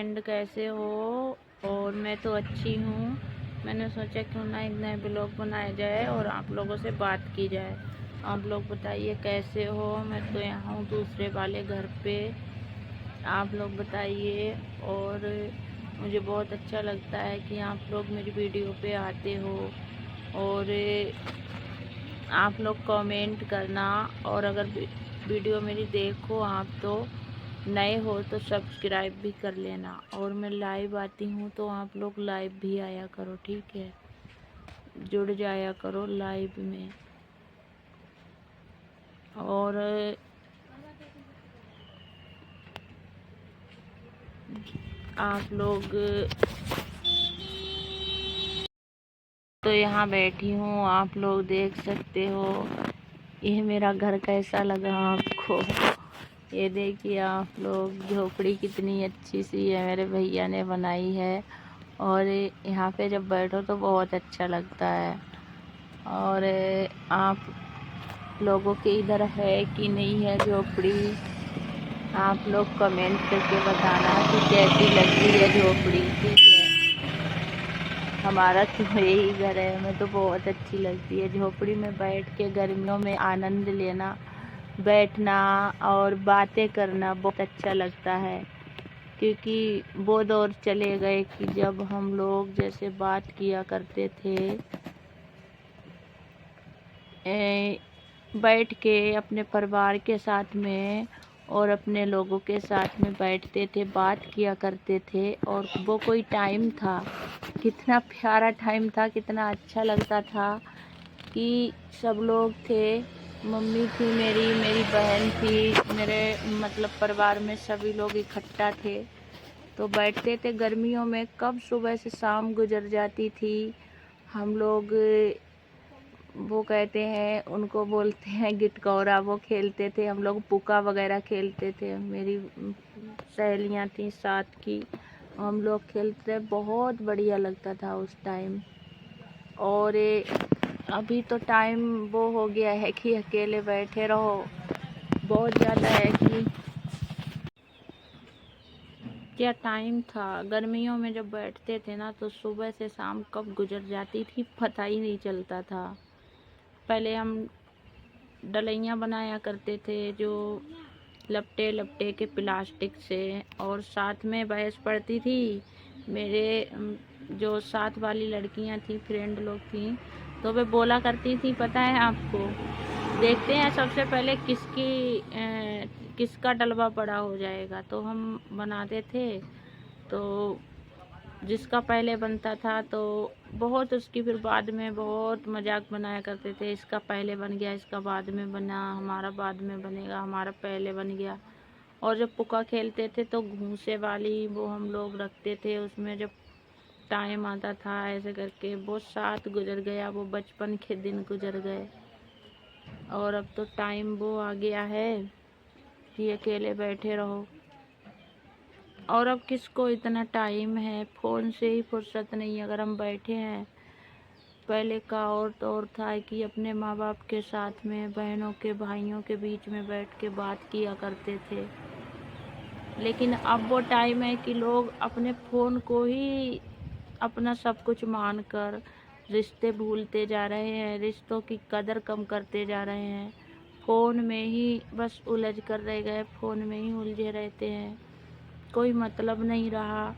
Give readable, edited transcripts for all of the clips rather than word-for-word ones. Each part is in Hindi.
फ्रेंड, कैसे हो? और मैं तो अच्छी हूँ। मैंने सोचा क्यों ना एक नए ब्लॉग बनाया जाए और आप लोगों से बात की जाए। आप लोग बताइए कैसे हो? मैं तो यहाँ हूँ दूसरे वाले घर पे। आप लोग बताइए। और मुझे बहुत अच्छा लगता है कि आप लोग मेरी वीडियो पे आते हो और आप लोग कमेंट करना। और अगर वीडियो मेरी देखो आप तो नए हो तो सब्सक्राइब भी कर लेना। और मैं लाइव आती हूँ तो आप लोग लाइव भी आया करो, ठीक है? जुड़ जाया करो लाइव में। और आप लोग तो यहाँ बैठी हूँ, आप लोग देख सकते हो। यह मेरा घर कैसा लगा आपको? ये देखिए आप लोग, झोपड़ी कितनी अच्छी सी है, मेरे भैया ने बनाई है। और यहाँ पे जब बैठो तो बहुत अच्छा लगता है। और आप लोगों के इधर है कि नहीं है झोपड़ी? आप लोग कमेंट करके बताना कि कैसी लगती है झोपड़ी, ठीक है? हमारा तो यही घर है, हमें तो बहुत अच्छी लगती है झोपड़ी में बैठ के गर्मियों में आनंद लेना, बैठना और बातें करना बहुत अच्छा लगता है। क्योंकि वो दौर चले गए कि जब हम लोग जैसे बात किया करते थे, बैठ के अपने परिवार के साथ में और अपने लोगों के साथ में बैठते थे, बात किया करते थे। और वो कोई टाइम था, कितना प्यारा टाइम था, कितना अच्छा लगता था कि सब लोग थे। मम्मी थी मेरी बहन थी, मेरे मतलब परिवार में सभी लोग इकट्ठा थे तो बैठते थे। गर्मियों में कब सुबह से शाम गुजर जाती थी। हम लोग वो कहते हैं, उनको बोलते हैं गिटकौरा, वो खेलते थे हम लोग। पुका वगैरह खेलते थे, मेरी सहेलियां थी साथ की, हम लोग खेलते। बहुत बढ़िया लगता था उस टाइम। और अभी तो टाइम वो हो गया है कि अकेले बैठे रहो, बहुत ज़्यादा है कि क्या टाइम था। गर्मियों में जब बैठते थे ना तो सुबह से शाम कब गुजर जाती थी पता ही नहीं चलता था। पहले हम डलैयाँ बनाया करते थे जो लपटे लपटे के प्लास्टिक से, और साथ में बहस पड़ती थी। मेरे जो साथ वाली लड़कियां थी, फ्रेंड लोग थी, तो वे बोला करती थी, पता है आपको, देखते हैं सबसे पहले किसका डलवा बड़ा हो जाएगा। तो हम बनाते थे, तो जिसका पहले बनता था तो बहुत उसकी फिर बाद में बहुत मजाक बनाया करते थे, इसका पहले बन गया, इसका बाद में बना, हमारा बाद में बनेगा, हमारा पहले बन गया। और जब पुक्का खेलते थे तो घूंसे वाली वो हम लोग रखते थे, उसमें जब टाइम आता था ऐसे करके वो साथ गुजर गया, वो बचपन के दिन गुजर गए। और अब तो टाइम वो आ गया है कि अकेले बैठे रहो। और अब किसको इतना टाइम है, फ़ोन से ही फुर्सत नहीं। अगर हम बैठे हैं, पहले का और दौर था कि अपने माँ बाप के साथ में, बहनों के भाइयों के बीच में बैठ के बात किया करते थे। लेकिन अब वो टाइम है कि लोग अपने फ़ोन को ही अपना सब कुछ मानकर रिश्ते भूलते जा रहे हैं, रिश्तों की कदर कम करते जा रहे हैं। फ़ोन में ही बस उलझ कर रह गए, फ़ोन में ही उलझे रहते हैं, कोई मतलब नहीं रहा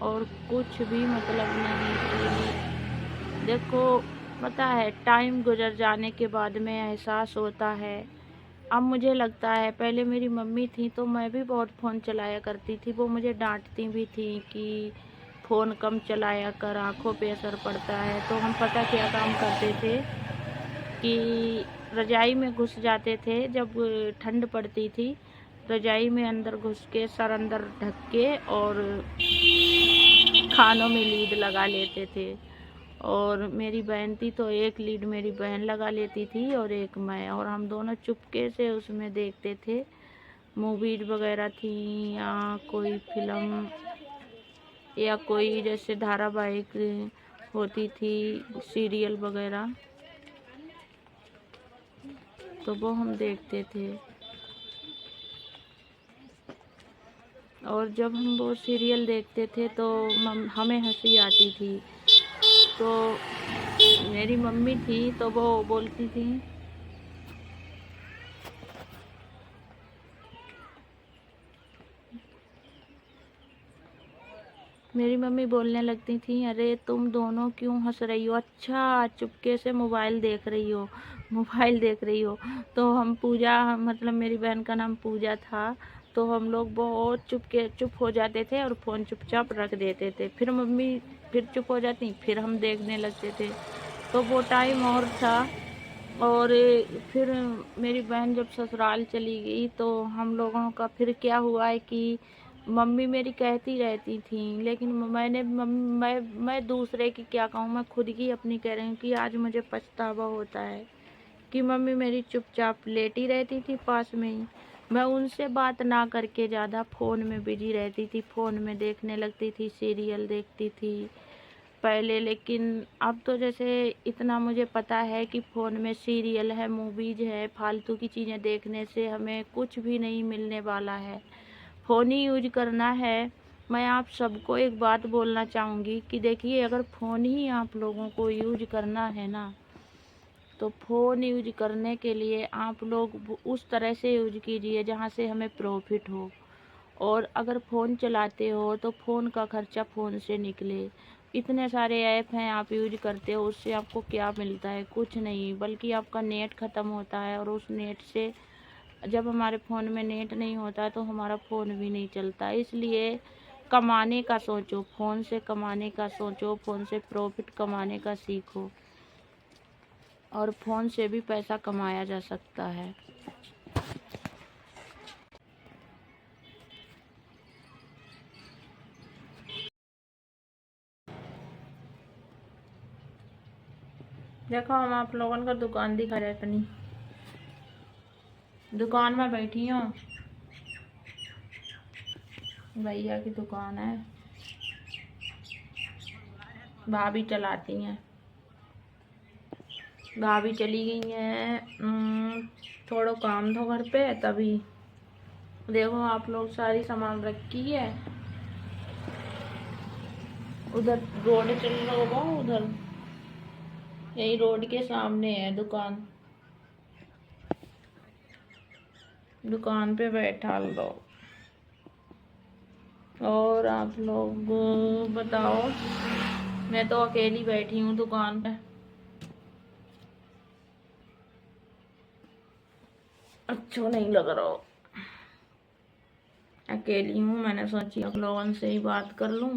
और कुछ भी मतलब नहीं। देखो, पता है टाइम गुजर जाने के बाद में एहसास होता है। अब मुझे लगता है, पहले मेरी मम्मी थी तो मैं भी बहुत फ़ोन चलाया करती थी, वो मुझे डांटती भी थी कि फ़ोन कम चलाया कर, आँखों पे असर पड़ता है। तो हम पता क्या काम करते थे कि रज़ाई में घुस जाते थे, जब ठंड पड़ती थी रज़ाई में अंदर घुस के, सर अंदर ढक के, और कानों में लीड लगा लेते थे। और मेरी बहन थी तो एक लीड मेरी बहन लगा लेती थी और एक मैं, और हम दोनों चुपके से उसमें देखते थे। मूवीज वगैरह थी या कोई फिल्म या कोई जैसे धारावाहिक होती थी, सीरियल वगैरह, तो वो हम देखते थे। और जब हम वो सीरियल देखते थे तो हमें हंसी आती थी। तो मेरी मम्मी थी तो वो बोलती थी, मेरी मम्मी बोलने लगती थी, अरे तुम दोनों क्यों हंस रही हो, अच्छा चुपके से मोबाइल देख रही हो, मोबाइल देख रही हो। तो हम पूजा, मतलब मेरी बहन का नाम पूजा था, तो हम लोग बहुत चुप हो जाते थे और फ़ोन चुपचाप रख देते थे। फिर मम्मी फिर चुप हो जाती, फिर हम देखने लगते थे। तो वो टाइम और था। और फिर मेरी बहन जब ससुराल चली गई तो हम लोगों का फिर क्या हुआ है कि मम्मी मेरी कहती रहती थी, लेकिन मैं दूसरे की क्या कहूँ, मैं खुद की अपनी कह रही हूँ कि आज मुझे पछतावा होता है कि मम्मी मेरी चुपचाप लेटी रहती थी पास में ही। मैं उनसे बात ना करके ज़्यादा फ़ोन में बिजी रहती थी, फ़ोन में देखने लगती थी, सीरियल देखती थी पहले। लेकिन अब तो जैसे इतना मुझे पता है कि फ़ोन में सीरियल है, मूवीज़ है, फालतू की चीज़ें देखने से हमें कुछ भी नहीं मिलने वाला है। फ़ोन ही यूज करना है। मैं आप सबको एक बात बोलना चाहूँगी कि देखिए, अगर फ़ोन ही आप लोगों को यूज करना है ना, तो फ़ोन यूज करने के लिए आप लोग उस तरह से यूज कीजिए जहाँ से हमें प्रॉफिट हो। और अगर फ़ोन चलाते हो तो फ़ोन का खर्चा फ़ोन से निकले। इतने सारे ऐप हैं आप यूज करते हो, उससे आपको क्या मिलता है? कुछ नहीं, बल्कि आपका नेट ख़त्म होता है। और उस नेट से, जब हमारे फ़ोन में नेट नहीं होता तो हमारा फ़ोन भी नहीं चलता। इसलिए कमाने का सोचो, फ़ोन से कमाने का सोचो, फ़ोन से प्रॉफिट कमाने का सीखो, और फ़ोन से भी पैसा कमाया जा सकता है। देखो, हम आप लोगों का दुकान दिखा रहे, अपनी दुकान में बैठी हूँ। भैया की दुकान है, भाभी चलाती हैं। भाभी चली गई हैं, थोड़ा काम था घर पे, तभी। देखो आप लोग, सारी सामान रखी है। उधर रोड चल रहा होगा, उधर यही रोड के सामने है दुकान। दुकान पे बैठा लो। और आप लोग बताओ। मैं तो अकेली बैठी हूँ दुकान पे। अच्छा नहीं लग रहा, अकेली हूँ। मैंने सोची आप लोगों से ही बात कर लूँ।